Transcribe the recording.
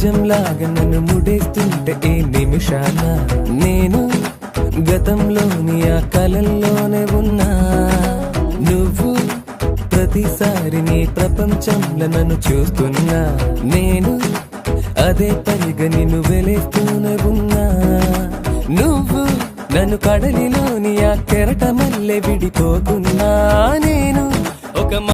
వజ్రంలాగా నన్ను ముడేస్తుంటే ఈ నిమిషాన నేను గతంలోని ఆ కలల్లోనే ఉన్నా. నువ్వు ప్రతిసారి నీ ప్రపంచంలో నన్ను చూస్తున్నా. నేను అదే పనిగా నిన్ను వెలేస్తూనే ఉన్నా. నువ్వు నన్ను కడలిలోని ఆ కెరట మల్లె విడిపోకున్నా. నేను ఒక